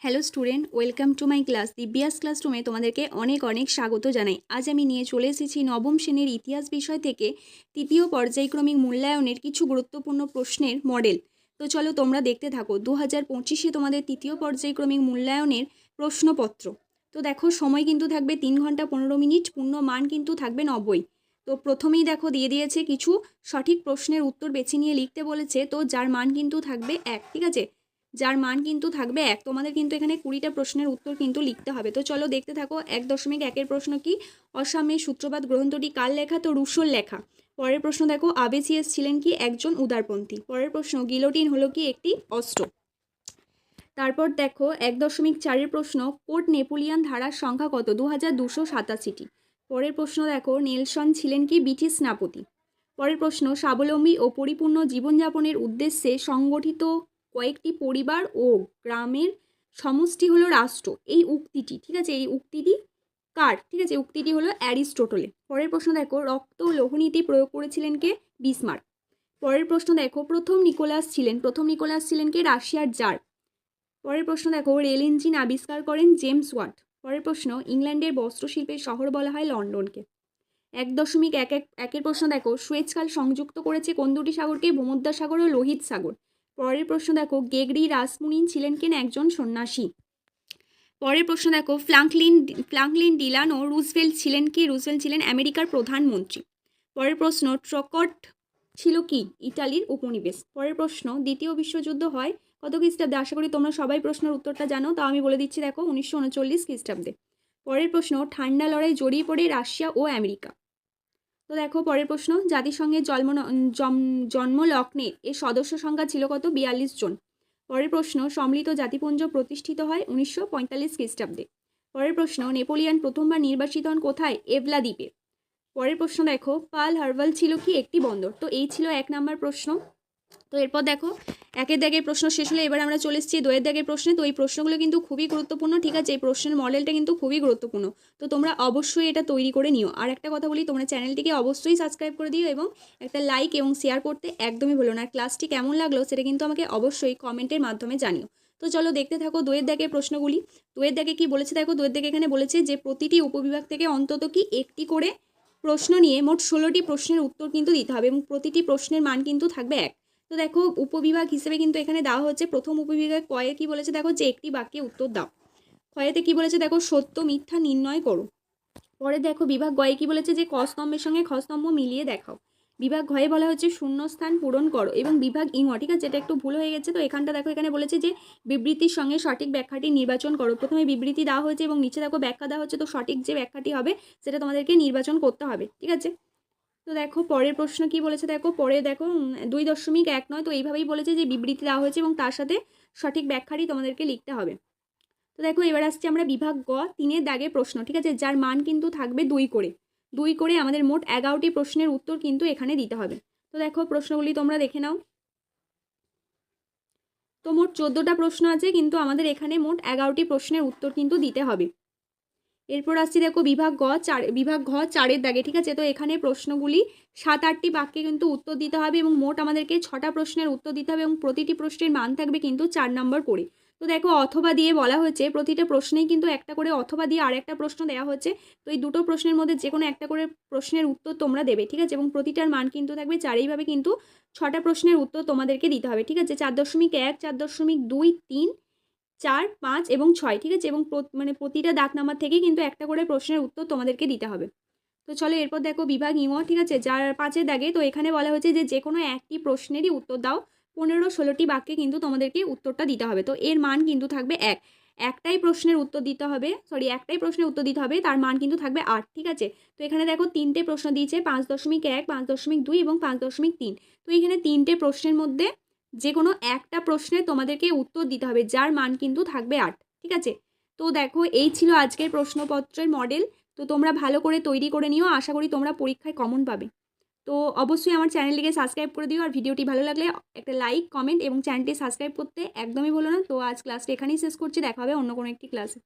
Hello student, welcome to my class Divya's ক্লাসরুমে তোমাদেরকে অনেক অনেক স্বাগত জানাই। আজ আমি নিয়ে চলে এসেছি নবম শ্রেণীর ইতিহাস বিষয় থেকে তৃতীয় পর্যায়ক্রমিক মূল্যায়নের কিছু গুরুত্বপূর্ণ প্রশ্নের মডেল। তো চলো তোমরা দেখতে থাকো। 2025-এ তোমাদের তৃতীয় পর্যায়ক্রমিক মূল্যায়নের প্রশ্নপত্র। তো দেখো, সময় কিন্তু থাকবে 3 ঘন্টা 15 মিনিট, পূর্ণ মান কিন্তু থাকবে 90। তো প্রথমেই দেখো দিয়ে দিয়েছে কিছু সঠিক প্রশ্নের উত্তর বেছে নিয়ে লিখতে বলেছে, তো যার মান কিন্তু থাকবে 1, ঠিক আছে, যার মান কিন্তু থাকবে 1। তোমাদের কিন্তু এখানে 20টা প্রশ্নের উত্তর কিন্তু লিখতে হবে। তো চলো দেখতে থাকো। 1.1-এর প্রশ্ন কি? অসাম্যের সূত্রপাত গ্রন্থটি কার লেখা? তো রুশোর লেখা। পরের প্রশ্ন দেখো, আবেসিয়াস ছিলেন কি? একজন উদারপন্থী। পরের প্রশ্ন, গিলোটিন হলো কি একটি অস্ত্র। তারপর দেখো 1.4-এর প্রশ্ন, পোর্ট নেপোলিয়ন ধারার সংখ্যা কত? 2287টি। পরের প্রশ্ন দেখো, নেলসন ছিলেন কি ব্রিটিশ সেনাপতি। পরের প্রশ্ন, স্বাবলম্বী ও পরিপূর্ণ জীবনযাপনের উদ্দেশ্যে সংগঠিত কয়েকটি পরিবার ও গ্রামের সমষ্টি হলো রাষ্ট্র। এই উক্তিটি, ঠিক আছে, এই উক্তিটি কার? ঠিক আছে, উক্তিটি হলো অ্যারিস্টটলের। পরের প্রশ্ন দেখো, রক্ত ও লৌহনীতি প্রয়োগ করেছিলেন কে? বিসমার্ক। পরের প্রশ্ন দেখো, প্রথম নিকোলাস ছিলেন কে? রাশিয়ার জার। পরের প্রশ্ন দেখো, রেল ইঞ্জিন আবিষ্কার করেন জেমস ওয়াট। পরের প্রশ্ন, ইংল্যান্ডের বস্ত্রশিল্পের শহর বলা হয় লন্ডনকে। 1.1-এর প্রশ্ন দেখো, সুয়েজ খাল সংযুক্ত করেছে কোন দুটি সাগরকে? ভূমধ্যসাগর ও লোহিত সাগর। পরের প্রশ্ন দেখো, গেগরি রাসমুনিন ছিলেন কেন? একজন সন্ন্যাসী। পরের প্রশ্ন দেখো, ফ্রাঙ্কলিন ডিলানো রুজভেল্ট ছিলেন কি? রুজভেল্ট ছিলেন আমেরিকার প্রধানমন্ত্রী। পরের প্রশ্ন, ট্রকট ছিল কি? ইটালির উপনিবেশ। পরের প্রশ্ন, দ্বিতীয় বিশ্বযুদ্ধ হয় কত খ্রিস্টাব্দে? আশা করি তোমরা সবাই প্রশ্নের উত্তরটা জানো, তাও আমি বলে দিচ্ছি, দেখো 1939 খ্রিস্টাব্দে। পরের প্রশ্ন, ঠান্ডা লড়াই জড়িয়ে পড়ে রাশিয়া ও আমেরিকা। তো দেখো পরের প্রশ্ন, জাতিসংঘের জন্মলগ্নে এর সদস্য সংখ্যা ছিল কত? 42 জন। পরের প্রশ্ন, সম্মিলিত জাতিপুঞ্জ প্রতিষ্ঠিত হয় 1945 খ্রিস্টাব্দে। পরের প্রশ্ন, নেপোলিয়ন প্রথমবার নির্বাসিত হন কোথায়? এভলা দ্বীপে। পরের প্রশ্ন দেখো, পার্ল হারবাল ছিল কি একটি বন্দর? তো এই ছিল 1 নম্বর প্রশ্ন। তো এরপর দেখো, 1-এর দাগের প্রশ্ন শেষ হলে এবার আমরা চলে এসেছি 2-এর দাগের প্রশ্নে। তো এই প্রশ্নগুলো কিন্তু খুবই গুরুত্বপূর্ণ, ঠিক আছে, এই প্রশ্নের মডেলটা কিন্তু খুবই গুরুত্বপূর্ণ। তো তোমরা অবশ্যই এটা তৈরি করে নিও। আর একটা কথা বলি, তোমরা চ্যানেলটিকে অবশ্যই সাবস্ক্রাইব করে দিও এবং একটা লাইক এবং শেয়ার করতে একদমই ভুলো না। আর ক্লাসটি কেমন লাগলো সেটা কিন্তু আমাকে অবশ্যই কমেন্টের মাধ্যমে জানিও। তো চলো দেখতে থাকো 2-এর দাগের প্রশ্নগুলি। 2-এর দাগে কি বলেছে দেখো, 2-এর দাগে এখানে বলেছে যে প্রতিটি উপবিভাগ থেকে অন্তত কি একটি করে প্রশ্ন নিয়ে মোট 16টি প্রশ্নের উত্তর কিন্তু দিতে হবে এবং প্রতিটি প্রশ্নের মান কিন্তু থাকবে 1। তো দেখো উপবিভাগ হিসেবে কিন্তু এখানে দেওয়া হচ্ছে, প্রথম উপবিভাগ কয়ে কি বলেছে দেখো, যে একটি বাক্যে উত্তর দাও। ক্ষয়েতে কি বলেছে দেখো, সত্য মিথ্যা নির্ণয় করো। পরে দেখো বিভাগ গয়ে কি বলেছে, যে ক স্তম্ভের সঙ্গে খ স্তম্ভ মিলিয়ে দেখাও। বিভাগ ঘয়ে বলা হচ্ছে শূন্যস্থান পূরণ করো। এবং বিভাগ ইঙ, ঠিক আছে, যেটা একটু ভুল হয়ে গেছে, তো এখানটা দেখো, এখানে বলেছে যে বিবৃতির সঙ্গে সঠিক ব্যাখ্যাটি নির্বাচন করো। প্রথমে বিবৃতি দেওয়া হয়েছে এবং নিচে দেখো ব্যাখ্যা দেওয়া হচ্ছে, তো সঠিক যে ব্যাখ্যাটি হবে সেটা তোমাদেরকে নির্বাচন করতে হবে, ঠিক আছে। তো দেখো পরের প্রশ্ন কি বলেছে দেখো, পরে দেখো 2.1 নয়, তো এইভাবেই বলেছে যে বিবৃতি দেওয়া হয়েছে এবং তার সাথে সঠিক ব্যাখ্যাটি তোমাদেরকে লিখতে হবে। তো দেখো এবার আসছি আমরা বিভাগ গ 3-এর দাগের প্রশ্ন, ঠিক আছে, যার মান কিন্তু থাকবে 2 করে আমাদের মোট 11টি প্রশ্নের উত্তর কিন্তু এখানে দিতে হবে। তো দেখো প্রশ্নগুলি তোমরা দেখে নাও। তো মোট 14টা প্রশ্ন আছে, কিন্তু আমাদের এখানে মোট 11টি প্রশ্নের উত্তর কিন্তু দিতে হবে। এরপর আসছি দেখো বিভাগ ঘ 4-এর দাগে, ঠিক আছে। তো এখানে প্রশ্নগুলি 7-8টি বাক্যে কিন্তু উত্তর দিতে হবে এবং মোট আমাদেরকে 6টা প্রশ্নের উত্তর দিতে হবে এবং প্রতিটি প্রশ্নের মান থাকবে কিন্তু 4 নম্বর করে। তো দেখো অথবা দিয়ে বলা হয়েছে, প্রতিটা প্রশ্নেই কিন্তু একটা করে অথবা দিয়ে আর একটা প্রশ্ন দেওয়া হচ্ছে। তো এই দুটো প্রশ্নের মধ্যে যে কোনো একটা করে প্রশ্নের উত্তর তোমরা দেবে, ঠিক আছে, এবং প্রতিটার মান কিন্তু থাকবে 4। এইভাবে কিন্তু 6টা প্রশ্নের উত্তর তোমাদেরকে দিতে হবে, ঠিক আছে। 4.1, 4.2, 3, 4, 5 এবং 6, ঠিক আছে, এবং মানে প্রতিটা দাগ নাম্বার থেকে কিন্তু একটা করে প্রশ্নের উত্তর তোমাদেরকে দিতে হবে। তো চলো এরপর দেখো বিভাগ ইঙ, ঠিক আছে, যার 5-এর দাগে। তো এখানে বলা হয়েছে যে কোনো একটি প্রশ্নেরই উত্তর দাও। 15-16টি বাক্যে কিন্তু তোমাদেরকে উত্তরটা দিতে হবে। তো এর মান কিন্তু থাকবে 1। একটাই প্রশ্নের উত্তর দিতে হবে, একটাই প্রশ্নের উত্তর দিতে হবে, তার মান কিন্তু থাকবে 8, ঠিক আছে। তো এখানে দেখো 3টে প্রশ্ন দিয়েছে, 5.1, 5.2 এবং 5.3। তো এখানে 3টে প্রশ্নের মধ্যে যে কোনো একটা প্রশ্নে তোমাদেরকে উত্তর দিতে হবে, যার মান কিন্তু থাকবে 8, ঠিক আছে। তো দেখো এই ছিল আজকের প্রশ্নপত্রের মডেল। তো তোমরা ভালো করে তৈরি করে নিও, আশা করি তোমরা পরীক্ষায় কমন পাবে। তো অবশ্যই আমার চ্যানেলটিকে সাবস্ক্রাইব করে দিও, আর ভিডিওটি ভালো লাগলে একটা লাইক, কমেন্ট এবং চ্যানেলটি সাবস্ক্রাইব করতে একদমই ভুলো না। তো আজ ক্লাসটা এখানেই শেষ করছি, দেখা হবে অন্য কোনো একটি ক্লাসে।